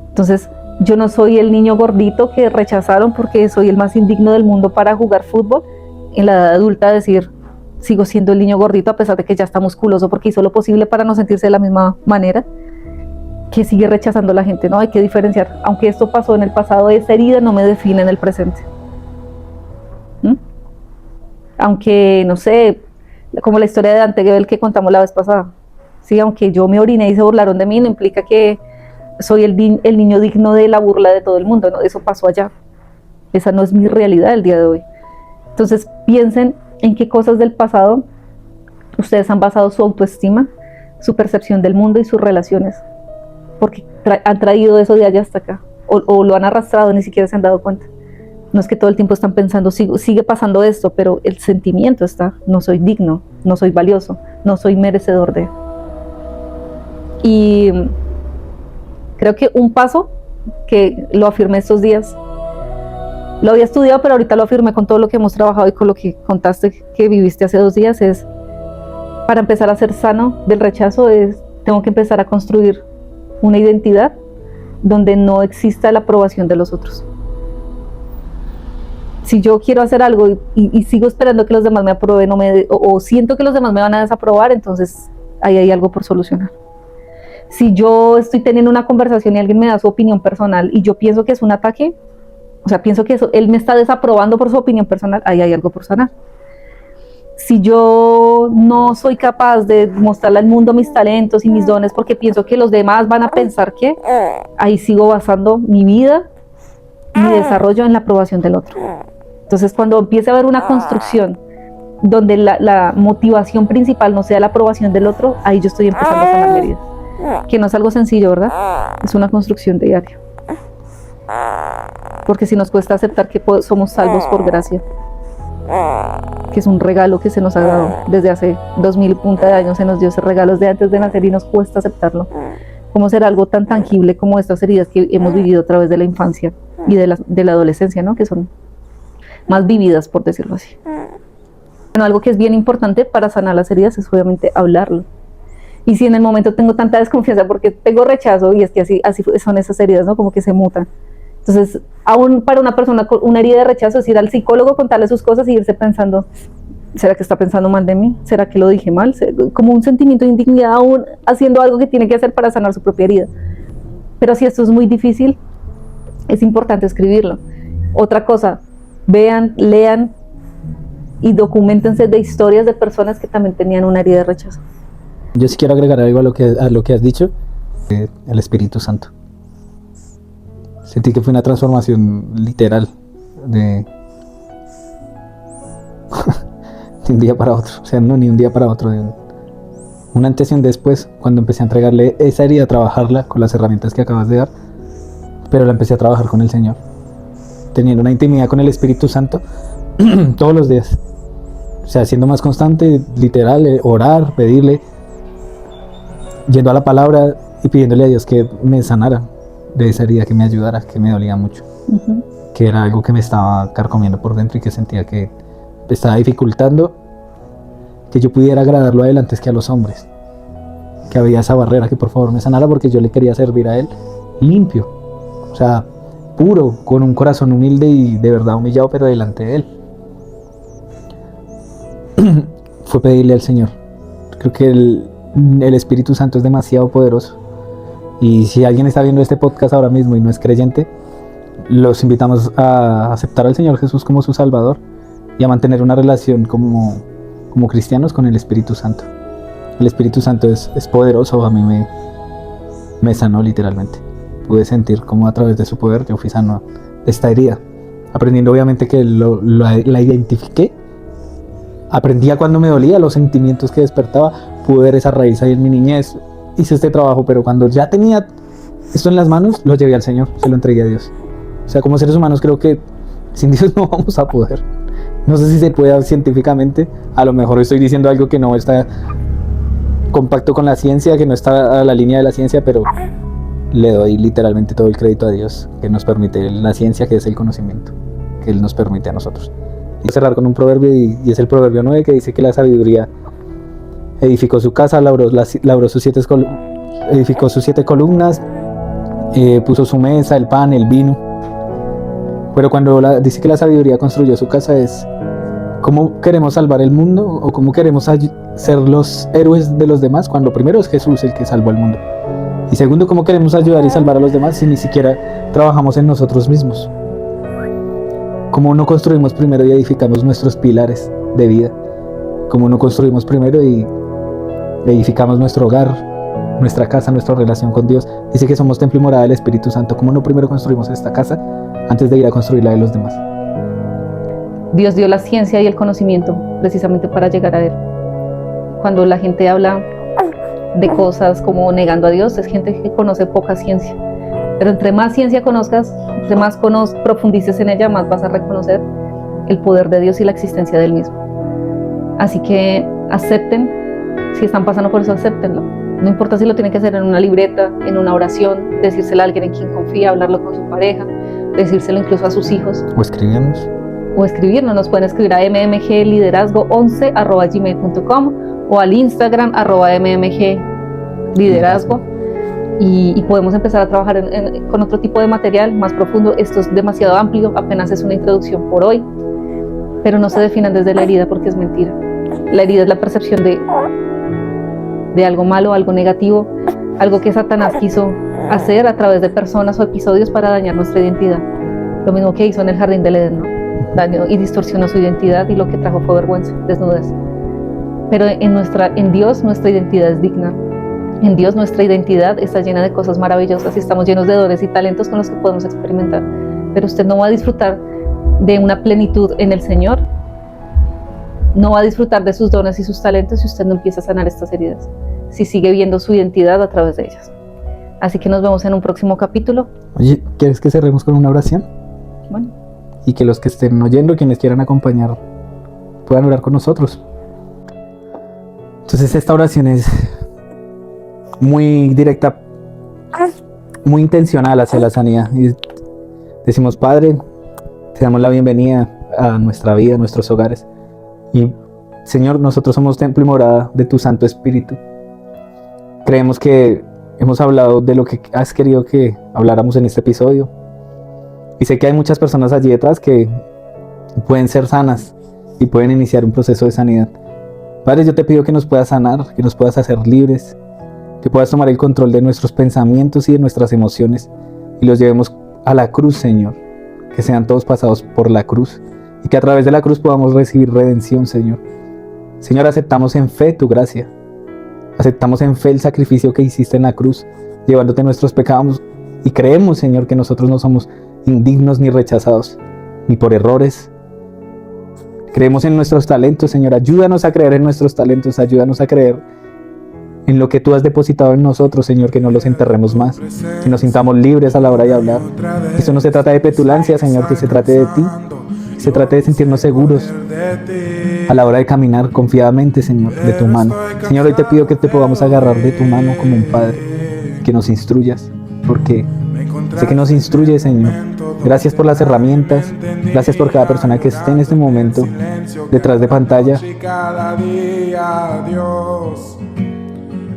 Entonces, yo no soy el niño gordito que rechazaron porque soy el más indigno del mundo para jugar fútbol. En la edad adulta decir, sigo siendo el niño gordito a pesar de que ya está musculoso porque hizo lo posible para no sentirse de la misma manera, que sigue rechazando a la gente. No, hay que diferenciar. Aunque esto pasó en el pasado, esa herida no me define en el presente. Aunque, no sé, como la historia de Dante Gebel que contamos la vez pasada. Sí, aunque yo me oriné y se burlaron de mí, no implica que soy el niño digno de la burla de todo el mundo. No, eso pasó allá. Esa no es mi realidad el día de hoy. Entonces, piensen en qué cosas del pasado ustedes han basado su autoestima, su percepción del mundo y sus relaciones. Porque han traído eso de allá hasta acá. O lo han arrastrado, ni siquiera se han dado cuenta. No es que todo el tiempo están pensando, sigue pasando esto, pero el sentimiento está, no soy digno, no soy valioso, no soy merecedor de. Y creo que un paso que lo afirmé estos días, lo había estudiado, pero ahorita lo afirmé con todo lo que hemos trabajado y con lo que contaste que viviste hace 2 días, es para empezar a ser sano del rechazo, tengo que empezar a construir una identidad donde no exista la aprobación de los otros. Si yo quiero hacer algo y sigo esperando que los demás me aprueben o siento que los demás me van a desaprobar, entonces ahí hay algo por solucionar. Si yo estoy teniendo una conversación y alguien me da su opinión personal y yo pienso que es un ataque, o sea, pienso que él me está desaprobando por su opinión personal, ahí hay algo por sanar. Si yo no soy capaz de mostrarle al mundo mis talentos y mis dones porque pienso que los demás van a pensar que, ahí sigo basando mi vida, mi desarrollo en la aprobación del otro. Entonces, cuando empiece a haber una construcción donde la motivación principal no sea la aprobación del otro, ahí yo estoy empezando a sanar la herida. Que no es algo sencillo, ¿verdad? Es una construcción diaria. Porque si nos cuesta aceptar que somos salvos por gracia, que es un regalo que se nos ha dado desde hace 2000 punta de años, se nos dio ese regalo desde antes de nacer y nos cuesta aceptarlo. ¿Cómo será algo tan tangible como estas heridas que hemos vivido a través de la infancia y de la adolescencia, ¿no? Que son más vividas, por decirlo así. Bueno, algo que es bien importante para sanar las heridas es obviamente hablarlo. Y si en el momento tengo tanta desconfianza porque tengo rechazo, y es que así son esas heridas, ¿no? Como que se mutan. Entonces, aún para una persona con una herida de rechazo, es ir al psicólogo, contarle sus cosas y irse pensando, ¿será que está pensando mal de mí? ¿Será que lo dije mal? Como un sentimiento de indignidad aún haciendo algo que tiene que hacer para sanar su propia herida. Pero si esto es muy difícil, es importante escribirlo. Otra cosa, vean, lean y documentense de historias de personas que también tenían una herida de rechazo. Yo sí quiero agregar algo a lo que has dicho, el Espíritu Santo. Sentí que fue una transformación literal de un día para otro, o sea, no ni un día para otro, de un antes y un después, cuando empecé a entregarle esa herida, a trabajarla con las herramientas que acabas de dar, pero la empecé a trabajar con el Señor, teniendo una intimidad con el Espíritu Santo todos los días, o sea, siendo más constante, literal, orar, pedirle, yendo a la palabra y pidiéndole a Dios que me sanara de esa herida, que me ayudara, que me dolía mucho, que era algo que me estaba carcomiendo por dentro y que sentía que estaba dificultando que yo pudiera agradarlo a él antes que a los hombres, que había esa barrera, que por favor me sanara porque yo le quería servir a él limpio, o sea, puro, con un corazón humilde y de verdad humillado, pero delante de él. Fue pedirle al Señor. Creo que el Espíritu Santo es demasiado poderoso. Y si alguien está viendo este podcast ahora mismo y no es creyente, los invitamos a aceptar al Señor Jesús como su Salvador y a mantener una relación como cristianos con el Espíritu Santo. El Espíritu Santo es poderoso, a mí me sanó literalmente. Pude sentir cómo a través de su poder yo fui sano de esta herida, aprendiendo obviamente que la identifiqué, aprendía cuando me dolía, los sentimientos que despertaba, pude ver esa raíz ahí en mi niñez. Hice este trabajo, pero cuando ya tenía esto en las manos, lo llevé al Señor, se lo entregué a Dios. O sea, como seres humanos creo que sin Dios no vamos a poder. No sé si se puede científicamente, a lo mejor estoy diciendo algo que no está compacto con la ciencia, que no está a la línea de la ciencia, pero le doy literalmente todo el crédito a Dios, que nos permite la ciencia, que es el conocimiento, que Él nos permite a nosotros. Y voy a cerrar con un proverbio, y es el proverbio 9, que dice que la sabiduría edificó su casa, labró sus edificó sus 7 columnas, puso su mesa, el pan, el vino. Pero cuando dice que la sabiduría construyó su casa, es cómo queremos salvar el mundo o cómo queremos ser los héroes de los demás, cuando primero es Jesús el que salvó al mundo. Y segundo, cómo queremos ayudar y salvar a los demás si ni siquiera trabajamos en nosotros mismos. Cómo no construimos primero y edificamos nuestros pilares de vida. Cómo no construimos primero y edificamos nuestro hogar, nuestra casa, nuestra relación con Dios. Dice que somos templo y morada del Espíritu Santo. ¿Cómo no primero construimos esta casa antes de ir a construir la de los demás? Dios dio la ciencia y el conocimiento precisamente para llegar a Él. Cuando la gente habla de cosas como negando a Dios, es gente que conoce poca ciencia. Pero entre más ciencia conozcas, entre más profundices en ella, más vas a reconocer el poder de Dios y la existencia de Él mismo. Así que acepten, si están pasando por eso, acéptenlo. No importa si lo tienen que hacer en una libreta, en una oración, decírselo a alguien en quien confía, hablarlo con su pareja, decírselo incluso a sus hijos. O escribirnos, nos pueden escribir a mmgliderazgo11@gmail.com o al Instagram @mmgliderazgo y podemos empezar a trabajar con otro tipo de material más profundo. Esto es demasiado amplio, apenas es una introducción por hoy, pero no se definan desde la herida porque es mentira. La herida es la percepción de algo malo, algo negativo, algo que Satanás quiso hacer a través de personas o episodios para dañar nuestra identidad. Lo mismo que hizo en el jardín del Edén, ¿no? Dañó y distorsionó su identidad y lo que trajo fue vergüenza, desnudez. Pero en Dios nuestra identidad es digna. En Dios nuestra identidad está llena de cosas maravillosas y estamos llenos de dones y talentos con los que podemos experimentar. Pero usted no va a disfrutar de una plenitud en el Señor, no va a disfrutar de sus dones y sus talentos si usted no empieza a sanar estas heridas, si sigue viendo su identidad a través de ellas. Así que nos vemos en un próximo capítulo. Oye, ¿quieres que cerremos con una oración? Bueno. Y que los que estén oyendo, quienes quieran acompañar, puedan orar con nosotros. Entonces esta oración es muy directa, muy intencional hacia la sanidad. Y decimos: Padre, te damos la bienvenida a nuestra vida, a nuestros hogares. Y Señor, nosotros somos templo y morada de tu Santo Espíritu. Creemos que hemos hablado de lo que has querido que habláramos en este episodio. Y sé que hay muchas personas allí detrás que pueden ser sanas y pueden iniciar un proceso de sanidad. Padre, yo te pido que nos puedas sanar, que nos puedas hacer libres, que puedas tomar el control de nuestros pensamientos y de nuestras emociones y los llevemos a la cruz, Señor. Que sean todos pasados por la cruz y que a través de la cruz podamos recibir redención, Señor. Señor, aceptamos en fe tu gracia. Aceptamos en fe el sacrificio que hiciste en la cruz, llevándote nuestros pecados, y creemos, Señor, que nosotros no somos indignos ni rechazados, ni por errores. Creemos en nuestros talentos, Señor. Ayúdanos a creer en nuestros talentos, ayúdanos a creer en lo que tú has depositado en nosotros, Señor, que no los enterremos más, que nos sintamos libres a la hora de hablar. Esto no se trata de petulancia, Señor, que se trate de ti, que se trate de sentirnos seguros a la hora de caminar confiadamente, Señor, de tu mano. Señor, hoy te pido que te podamos agarrar de tu mano como un padre, que nos instruyas, porque sé que nos instruyes, Señor. Gracias por las herramientas, gracias por cada persona que esté en este momento detrás de pantalla.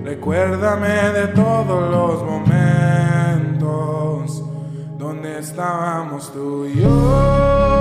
Recuérdame de todos los momentos donde estábamos tú y yo.